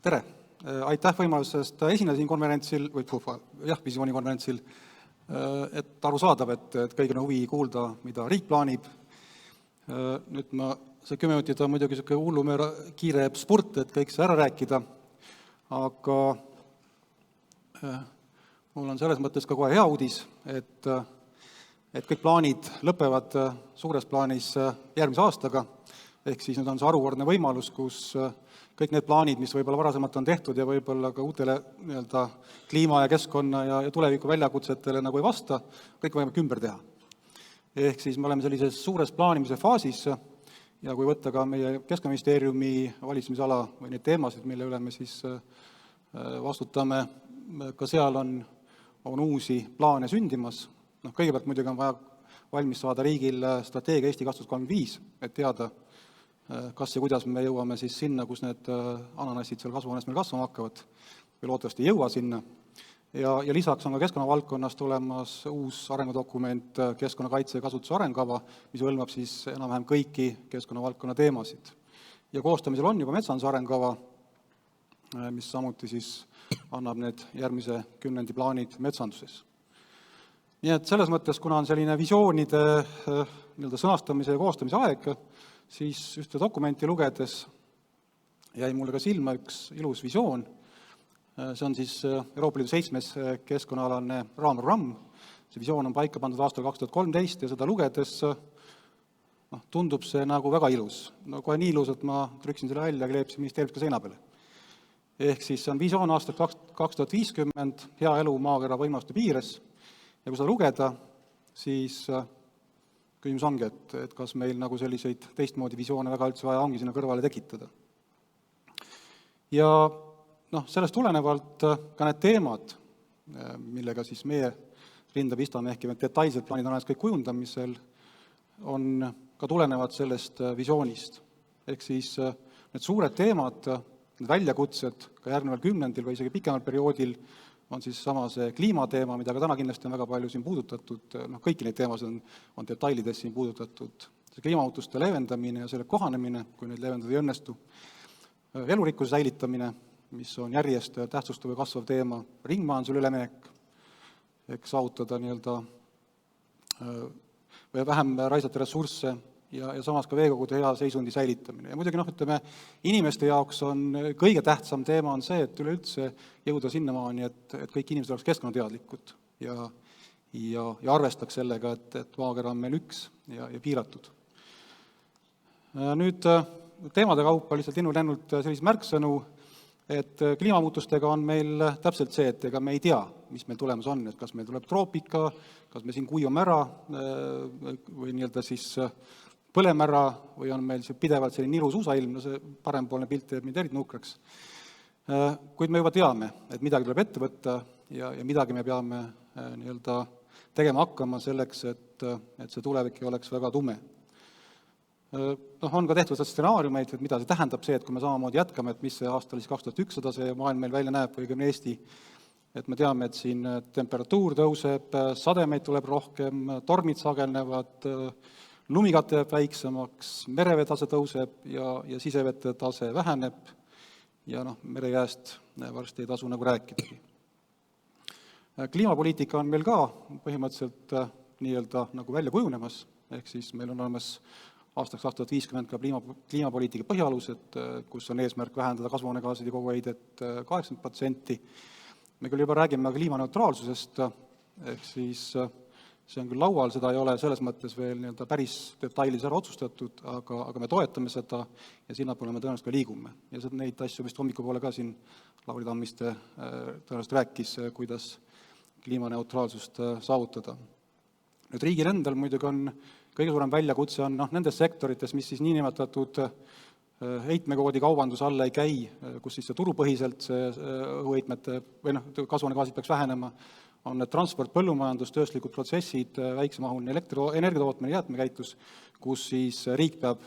Tere! Aitäh võimalusest esineda siin konverentsil, visioonikonverentsil, et aru saadav, et kõigil on huvi kuulda, mida riik plaanib. Nüüd see 10 minutit on muidugi selline hullumööra kiire spurt, et kõik see ära rääkida, aga mul on selles mõttes ka kohe hea uudis, et kõik plaanid lõpevad suures plaanis järgmise aastaga, ehk siis nüüd on see harukordne võimalus, kus kõik need plaanid, mis võib-olla varasemalt on tehtud ja võib-olla ka uutele kliima ja keskkonna ja tuleviku väljakutsetele nagu ei vasta, kõik võimalik ümber teha. Ehk siis me oleme sellises suures plaanimise faasis ja kui võtta ka meie Keskkonnaministeeriumi valitsemisala või neid teemasid, mille üle me siis vastutame, ka seal on uusi plaane sündimas. Kõigepealt muidugi on vaja valmis saada riigil strateegia Eesti 2035, et teada, kas ja kuidas me jõuame siis sinna, kus need ananassid seal kasvuhoones meil kasvama hakkavad, või loodetavasti ei jõua sinna. Ja lisaks on ka keskkonnavaldkonnast olemas uus arengudokument keskkonnakaitse ja kasutuse arengukava, mis hõlmab siis enam-vähem kõiki keskkonnavaldkonna teemasid. Ja koostamisel on juba metsanduse arengukava, mis samuti siis annab need järgmise 10 plaanid metsanduses. Nii et selles mõttes, kuna on selline visioonide sõnastamise ja koostamise aeg, siis ühte dokumenti lugedes jäi mulle ka silma üks ilus visioon. See on siis Euroopa Liidu 7. keskkonnaalane raamprogramm. See visioon on paika pandud aastal 2013 ja seda lugedes tundub see nagu väga ilus. Kohe nii ilus, et ma trüksin selle välja ja kleepsin ministeeriumist ka seina peale. Ehk siis see on visioon aastal 2050, hea elu maakera võimaluste piires. Ja kui seda lugeda, siis küsimus ongi, et kas meil nagu selliseid teistmoodi visioone väga üldse vaja ongi sinna kõrvale tekitada. Ja sellest tulenevalt ka need teemad, millega siis meie rinda pistame, ehk detailsed plaanid on kõik kujundamisel, on ka tulenevad sellest visioonist. Ehk siis need suured teemad, need väljakutsed ka järgneval 10 või isegi pikemal perioodil on siis sama see kliimateema, mida ka täna kindlasti on väga palju siin puudutatud, kõiki neid teemasid on detailides siin puudutatud. See kliimamuutuste leevendamine ja selle kohanemine, kui neid leevendada ei õnnestu, elurikkuse säilitamine, mis on järjest tähtsustav ja kasvav teema, ringmajandusele üleminek, ehk saavutada või vähem raisata ressursse ja samas ka veekogude hea seisundi säilitamine. Ja muidugi inimeste jaoks on kõige tähtsam teema on see, et üleüldse jõuda sinnamaani, et kõik inimesed oleks keskkonnateadlikud ja arvestaks sellega, et maakera on meil üks ja piiratud. Nüüd teemade kaupa lihtsalt innulennult sellised märksõnu, et kliimamuutustega on meil täpselt see, et ega me ei tea, mis meil tulemas on, et kas meil tuleb troopika, kas me siin kuivame ära või siis põleme ära või on meil pidevalt selline ilus usailm, see parempoolne pilt teeb mind eriti nukraks. Kuid me juba teame, et midagi tuleb ette võtta ja midagi me peame tegema hakkama selleks, et see tulevik ei oleks väga tume. On ka tehtud stsenaariumeid, et mida see tähendab see, et kui me samamoodi jätkame, et mis see aastal 2100 see maailm meil välja näeb või õigemini Eesti, et me teame, et siin temperatuur tõuseb, sademeid tuleb rohkem, tormid sagelnevad, lumikate jääb väiksemaks, merevee tase tõuseb ja sisevete tase väheneb ja merejääst varsti ei tasu nagu rääkidagi. Kliimapoliitika on meil ka põhimõtteliselt nagu välja kujunemas, ehk siis meil on olemas aastaks 2050 ka kliimapoliitika põhialused, kus on eesmärk vähendada kasvuhoonegaaside koguheidet 80%. Me küll juba räägime kliimaneutraalsusest, ehk siis see on küll laual, seda ei ole selles mõttes veel päris detailis ära otsustatud, aga me toetame seda ja sinnapoole me tõenäoliselt ka liigume. Ja neid asju vist hommikupoole ka siin Lauri Tammiste tõenäoliselt rääkis, kuidas kliimaneutraalsust saavutada. Nüüd riigil endal muidugi on kõige suurem väljakutse on nendes sektorites, mis siis niinimetatud heitmekoodi kaubanduse alla ei käi, kus siis see turupõhiselt see õhuheitmete või kasvuhoonegaasid peaks vähenema, on need transport, põllumajandus, tööstuslikud protsessid, väiksemahuline energia tootmine, jäätmekäitus, kus siis riik peab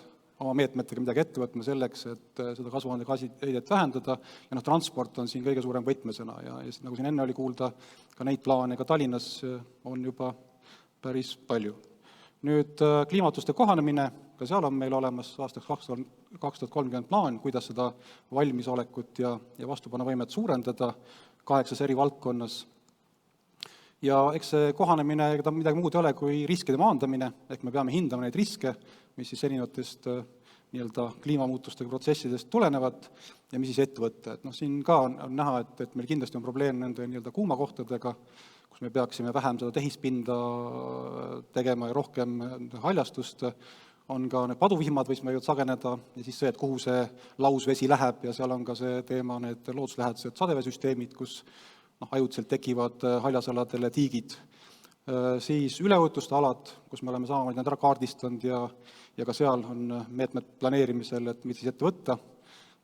oma meetmetega midagi ette võtma selleks, et seda kasvuhoonegaasidheidet vähendada ja transport on siin kõige suurem võtmesõna ja nagu siin enne oli kuulda, ka neid plaane ka Tallinnas on juba päris palju. Nüüd kliimatuste kohanemine, ka seal on meil olemas aastaks 2030 plaan, kuidas seda valmisolekut ja vastupanuvõimet suurendada 8 eri valdkonnas. Ja eks see kohanemine midagi muud ei ole kui riskide maandamine, ehk me peame hindama neid riske, mis siis erinevatest nii-öelda kliimamuutuste protsessidest tulenevad ja mis siis ette võtta. Et siin ka on näha, et meil kindlasti on probleem nende nii-öelda kuumakohtadega, kus me peaksime vähem seda tehispinda tegema ja rohkem haljastust. On ka need paduvihmad, mis võivad sageneda ja siis see, et kuhu see lausvesi läheb ja seal on ka see teema, need looduslähedased sadeveesüsteemid, kus ajutiselt tekivad haljasaladele tiigid. Siis üleujutuste alad, kus me oleme samamoodi need ära kaardistanud ja ka seal on meetmed planeerimisel, et mida siis ette võtta,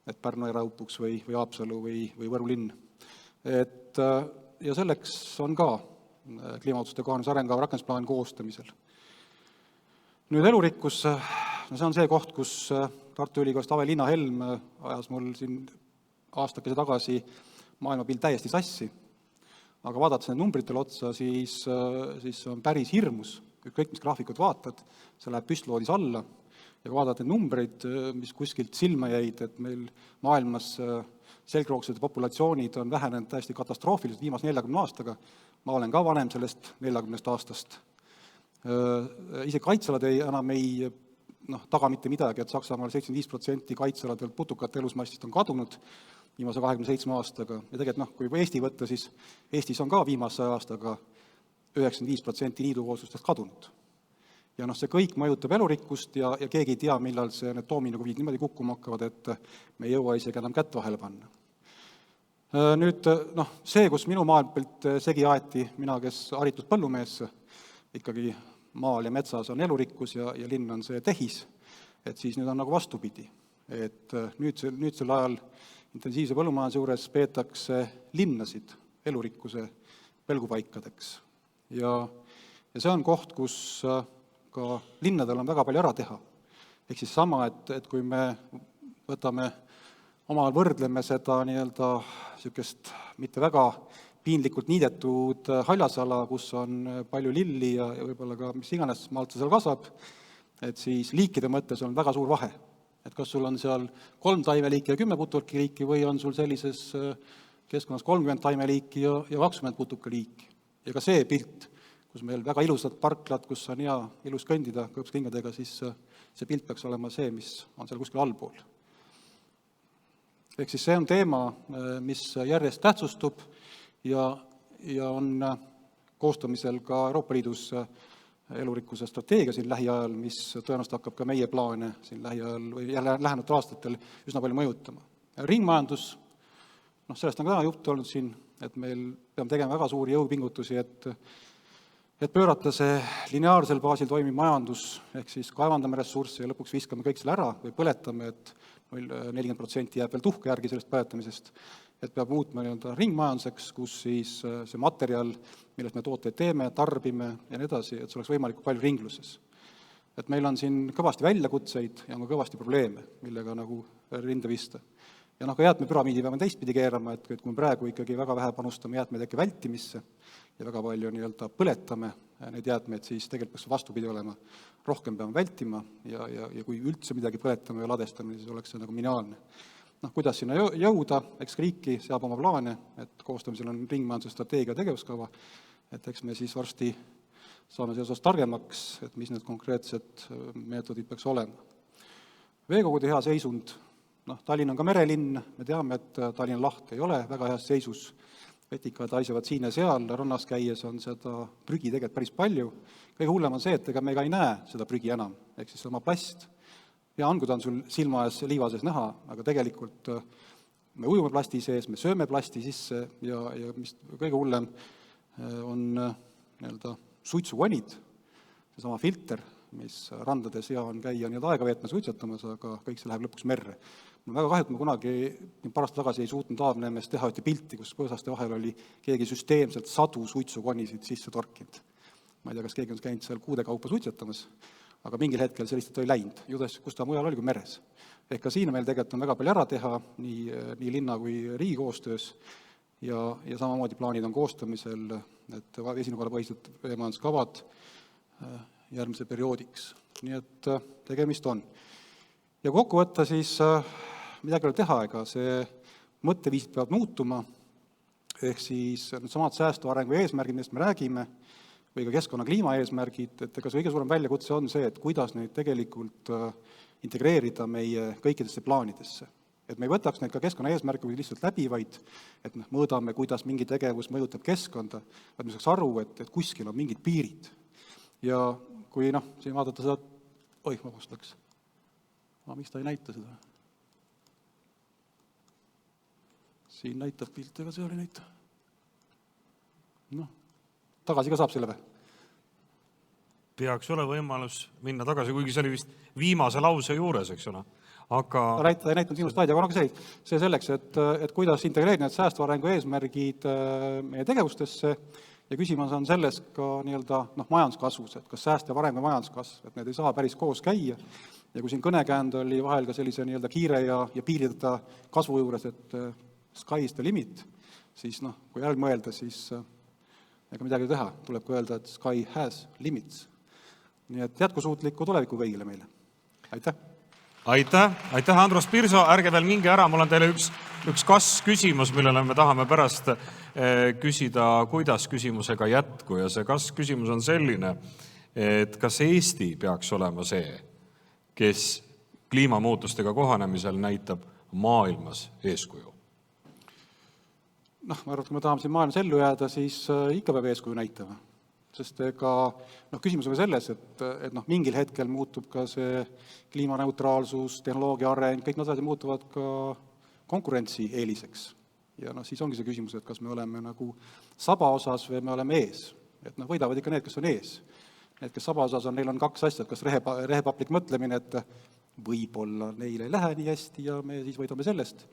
et Pärnu ära upuks või Haapsalu või Võru linn. Ja selleks on ka kliimamuutuste kohanemise arengukava rakendusplaan koostamisel. Nüüd elurikkus, see on see koht, kus Tartu Ülikoolist Ave Liina Helm ajas mul siin aastakese tagasi maailmapilt täiesti sassi. Aga vaadates need numbritele otsa, siis on päris hirmus. Kõik, mis graafikud vaatad, see läheb püstloodis alla. Ja kui vaadata need numbreid, mis kuskilt silma jäid, et meil maailmas selgroogsete populatsioonid on vähenenud täiesti katastroofiliselt viimase 40 aastaga. Ma olen ka vanem sellest 40 aastast. Ise kaitsealad enam ei taga mitte midagi, et Saksamaal 75% kaitsealadelt putukate elusmassist on kadunud viimase 27 aastaga. Ja tegelikult, kui Eesti võtta, siis Eestis on ka viimase aastaga 95% niidukoosustest kadunud. Ja see kõik mõjutab elurikkust ja keegi ei tea, millal need doominokuvid niimoodi kukkuma hakkavad, et me ei jõua isegi enam kätt vahele panna. Nüüd see, kus minu maailmapilt segi aeti, mina, kes haritud põllumees, ikkagi maal ja metsas on elurikkus ja linn on see tehis, et siis nüüd on nagu vastupidi. Et nüüdsel ajal intensiivse põllumajanduse juures peetakse linnasid elurikkuse pelgupaikadeks. Ja see on koht, kus ka linnadel on väga palju ära teha. Ehk siis sama, et kui me võtame omal võrdleme seda nii-öelda sükest mitte väga piinlikult niidetud haljasala, kus on palju lilli ja võib-olla ka mis iganes malta seal kasvab, et siis liikide mõttes on väga suur vahe. Et kas sul on seal 3 taimeliiki ja 10 putukaliiki või on sul sellises keskkonnas 30 taimeliiki ja 20 putukaliiki. Ja ka see pilt, kus meil väga ilusad parklad, kus on hea ilus kõndida kõpskingadega, siis see pilt peaks olema see, mis on seal kuskil allpool. Ehk siis see on teema, mis järjest tähtsustub ja on koostamisel ka Euroopa Liidus elurikkuse strateegia siin lähiajal, mis tõenäoliselt hakkab ka meie plaane siin lähiajal või lähenevatel aastatel üsna palju mõjutama. Ringmajandus, sellest on ka juttu olnud siin, et meil peame tegema väga suuri jõupingutusi, et pöörata see lineaarsel baasil toimiv majandus, ehk siis kaevandame ressurssi ja lõpuks viskame kõik selle ära või põletame, et 40% jääb veel tuhka järgi sellest põletamisest, et peab muutma ringmajanduseks, kus siis see materjal, millest me tooteid teeme, tarbime ja nii edasi, et see oleks võimalikult palju ringluses. Et meil on siin kõvasti väljakutseid ja on kõvasti probleeme, millega nagu rinde vista. Ja ka jäätmepüramiidi peame teistpidi keerama, et kui me praegu ikkagi väga vähe panustame jäätmeteke vältimisse ja väga palju põletame neid jäätmeid, siis tegelikult peaks vastupidi olema. Rohkem peame vältima ja kui üldse midagi põletame ja ladestame, siis oleks see nagu minimaalne. Kuidas sinna jõuda, eks riiki seab oma plaane, et koostamisel on ringmajanduse strateegia tegevuskava, et eks me siis varsti saame selles osas targemaks, et mis need konkreetsed meetodid peaks olema. Veekogude hea seisund, Tallinn on ka merelinn, me teame, et Tallinna laht ei ole väga heas seisus, vetikad haisevad siin ja seal, rannas käies on seda prügi tegelikult päris palju. Kõige hullem on see, et ega me ka ei näe seda prügi enam, ehk siis oma plast. Ja on, kui ta on sul silma ees liiva sees näha, aga tegelikult me ujume plasti sees, me sööme plasti sisse ja mis kõige hullem on suitsukonid, seesama filter, mis randades hea on käia aega veetma suitsetamas, aga kõik see läheb lõpuks merre. Mul on väga kahju, et ma kunagi pärast tagasi ei suutnud Aavneemest teha ühte pilti, kus põõsaste vahel oli keegi süsteemselt sadu suitsukonisid sisse torkinud. Ma ei tea, kas keegi on käinud seal kuude kaupa suitsetamas, aga mingil hetkel see lihtsalt ei läinud. Judes, kus ta mujal oli kui meres. Ehk ka siin meil tegelikult on väga palju ära teha, nii linna kui riigi koostöös ja samamoodi plaanid on koostamisel, et vesinikule põhised veemajanduskavad järgmise perioodiks. Nii et tegemist on. Ja kokku võtta siis midagi ei ole teha, ega see mõtteviisid peavad muutuma, ehk siis samad säästva arengu eesmärgid, millest me räägime, või ka keskkonna kliimaeesmärgid, et ega see kõige suurem väljakutse on see, et kuidas neid tegelikult integreerida meie kõikidesse plaanidesse. Et me ei võtaks neid ka keskkonnaeesmärke või lihtsalt läbi, vaid et mõõdame, kuidas mingi tegevus mõjutab keskkonda, et me saaks aru, et kuskil on mingid piirid. Ja kui siin vaadata seda, vabastaks, miks ta ei näita seda? Siin näitab pilt, ega seal ei näita. Tagasi ka saab selle või? Peaks ole võimalus minna tagasi, kuigi see oli vist viimase lause juures, eks ole. Aga... Ta ei näitanud sinu slaidi, aga see selleks, et kuidas integreerida need säästva arengu eesmärgid meie tegevustesse ja küsimus on selles ka majanduskasvus, et kas säästev areng või majanduskasv, et need ei saa päris koos käia. Ja kui siin kõnekäänd oli vahel ka sellise kiire ja piirideta kasvu juures, et sky is the limit, siis kui järg mõelda, siis ega midagi teha. Tuleb ka öelda, et sky has limits. Nii et jätkusuutlikku tulevikku kõigile meile. Aitäh! Aitäh, Andrus Pirso, ärge veel minge ära, mul on teile üks kas-küsimus, millele me tahame pärast küsida, kuidas küsimusega jätku ja see kas-küsimus on selline, et kas Eesti peaks olema see, kes kliimamuutustega kohanemisel näitab maailmas eeskuju? Ma arvan, et kui me tahame siin maailmas ellu jääda, siis ikka peab eeskuju näitama. Sest küsimus on selles, et mingil hetkel muutub ka see kliimaneutraalsus, tehnoloogia areng, kõik nad muutuvad ka konkurentsi eeliseks. Ja siis ongi see küsimus, et kas me oleme saba osas või me oleme ees. Et võidavad ikka need, kes on ees. Need, kes saba osas on, neil on kaks asja, kas rehepaplik mõtlemine, et võib-olla neil ei lähe nii hästi ja me siis võidame sellest.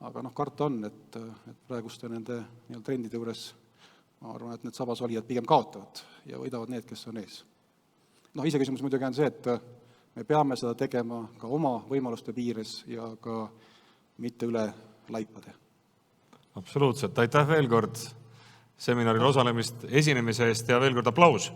Aga karta on, et praeguste nende trendide juures ma arvan, et need sabas olijad pigem kaotavad ja võidavad need, kes on ees. Ise küsimus muidugi on see, et me peame seda tegema ka oma võimaluste piires ja ka mitte üle laipade. Absoluutselt. Aitäh veel kord seminaril osalemist esinemise eest ja veel kord aplaus.